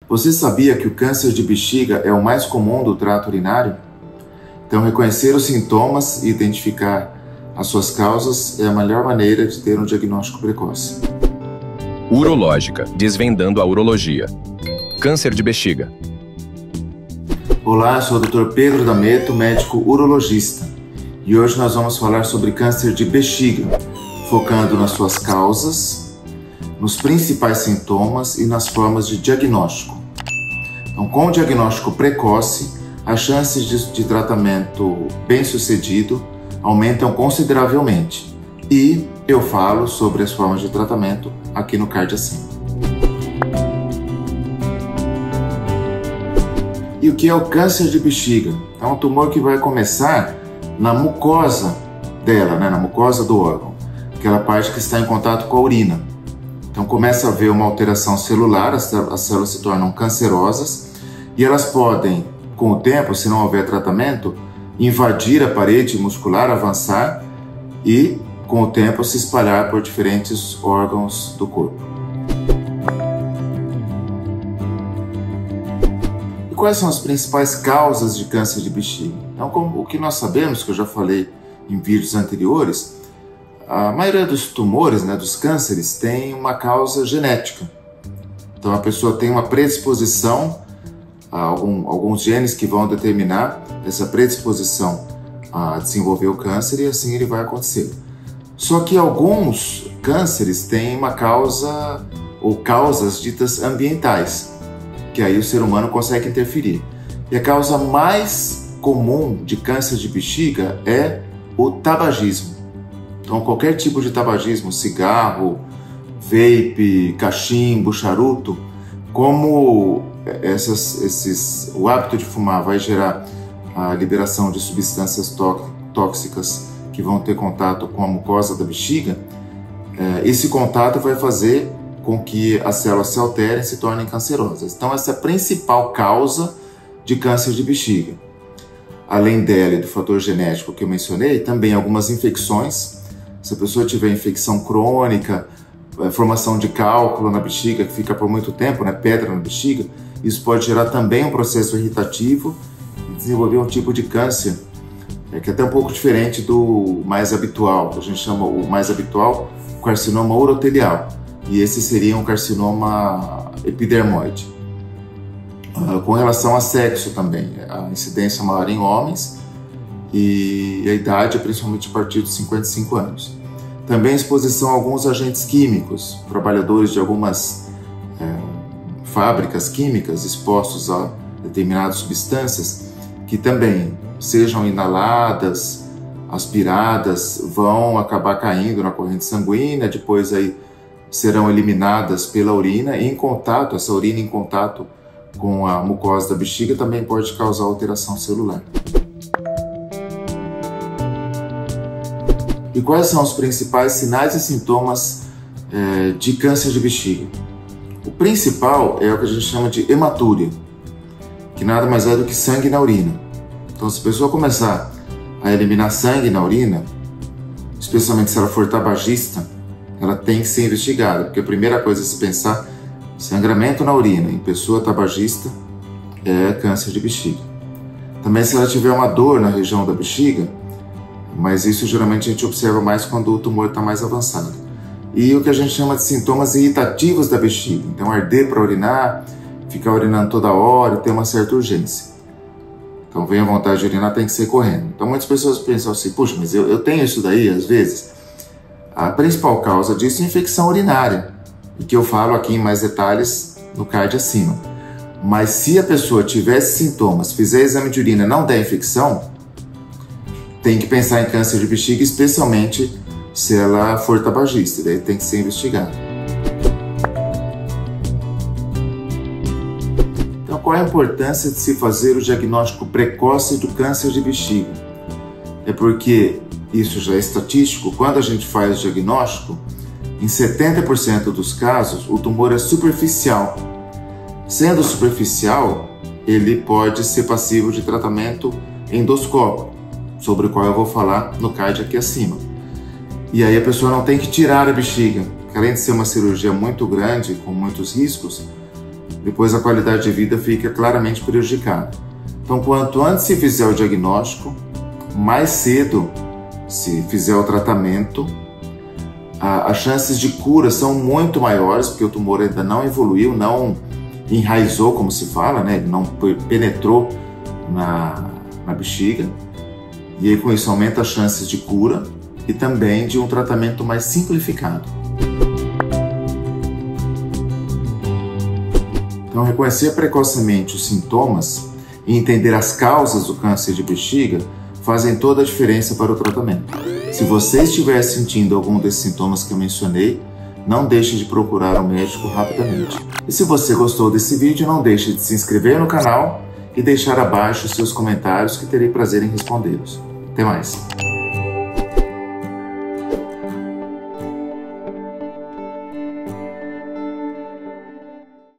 Você sabia que o câncer de bexiga é o mais comum do trato urinário? Então, reconhecer os sintomas e identificar as suas causas é a melhor maneira de ter um diagnóstico precoce. Urológica, desvendando a urologia. Câncer de bexiga. Olá, eu sou o Dr. Pedro D'Ameto, médico urologista. E hoje nós vamos falar sobre câncer de bexiga, focando nas suas causas, nos principais sintomas e nas formas de diagnóstico. Então, com o diagnóstico precoce, as chances de tratamento bem-sucedido aumentam consideravelmente. E eu falo sobre as formas de tratamento aqui no card acima. E o que é o câncer de bexiga? É um tumor que vai começar na mucosa dela, na mucosa do órgão, aquela parte que está em contato com a urina. Então começa a haver uma alteração celular, as células se tornam cancerosas e elas podem, com o tempo, se não houver tratamento, invadir a parede muscular, avançar e, com o tempo, se espalhar por diferentes órgãos do corpo. E quais são as principais causas de câncer de bexiga? Então, o que nós sabemos, que eu já falei em vídeos anteriores, a maioria dos tumores, dos cânceres, tem uma causa genética. Então, a pessoa tem uma predisposição a alguns genes que vão determinar essa predisposição a desenvolver o câncer e assim ele vai acontecer. Só que alguns cânceres têm uma causa ou causas ditas ambientais, que aí o ser humano consegue interferir. E a causa mais comum de câncer de bexiga é o tabagismo. Então, qualquer tipo de tabagismo, cigarro, vape, cachimbo, charuto, como o hábito de fumar vai gerar a liberação de substâncias tóxicas que vão ter contato com a mucosa da bexiga, esse contato vai fazer com que as células se alterem e se tornem cancerosas. Então, essa é a principal causa de câncer de bexiga. Além dela e do fator genético que eu mencionei, também algumas infecções. Se a pessoa tiver infecção crônica, formação de cálculo na bexiga, que fica por muito tempo, pedra na bexiga, isso pode gerar também um processo irritativo e desenvolver um tipo de câncer que é até um pouco diferente do mais habitual, que a gente chama o mais habitual, o carcinoma urotelial, e esse seria um carcinoma epidermoide. Com relação a sexo também, a incidência maior em homens e a idade é principalmente a partir dos 55 anos. Também exposição a alguns agentes químicos, trabalhadores de algumas fábricas químicas expostos a determinadas substâncias que também, sejam inaladas, aspiradas, vão acabar caindo na corrente sanguínea, depois aí serão eliminadas pela urina e essa urina em contato com a mucosa da bexiga também pode causar alteração celular. E quais são os principais sinais e sintomas de câncer de bexiga? O principal é o que a gente chama de hematúria, que nada mais é do que sangue na urina. Então, se a pessoa começar a eliminar sangue na urina, especialmente se ela for tabagista, ela tem que ser investigada, porque a primeira coisa a se pensar, sangramento na urina em pessoa tabagista é câncer de bexiga. Também se ela tiver uma dor na região da bexiga, mas isso geralmente a gente observa mais quando o tumor está mais avançado. E o que a gente chama de sintomas irritativos da bexiga, então arder para urinar, ficar urinando toda hora, ter uma certa urgência. Então vem a vontade de urinar, tem que ser correndo. Então muitas pessoas pensam assim, puxa, mas eu tenho isso daí às vezes. A principal causa disso é infecção urinária, e que eu falo aqui em mais detalhes no card acima. Mas se a pessoa tiver esses sintomas, fizer exame de urina e não der infecção, tem que pensar em câncer de bexiga, especialmente se ela for tabagista, daí tem que ser investigado. Então, qual é a importância de se fazer o diagnóstico precoce do câncer de bexiga? É porque, isso já é estatístico, quando a gente faz o diagnóstico, em 70% dos casos, o tumor é superficial. Sendo superficial, ele pode ser passível de tratamento endoscópico, sobre o qual eu vou falar no card aqui acima. E aí a pessoa não tem que tirar a bexiga, que além de ser uma cirurgia muito grande, com muitos riscos, depois a qualidade de vida fica claramente prejudicada. Então, quanto antes se fizer o diagnóstico, mais cedo se fizer o tratamento, as chances de cura são muito maiores, porque o tumor ainda não evoluiu, não enraizou, como se fala, né? Ele não penetrou na bexiga, e aí com isso aumenta as chances de cura e também de um tratamento mais simplificado. Então, reconhecer precocemente os sintomas e entender as causas do câncer de bexiga fazem toda a diferença para o tratamento. Se você estiver sentindo algum desses sintomas que eu mencionei, não deixe de procurar um médico rapidamente. E se você gostou desse vídeo, não deixe de se inscrever no canal e deixar abaixo seus comentários, que terei prazer em respondê-los. Até mais!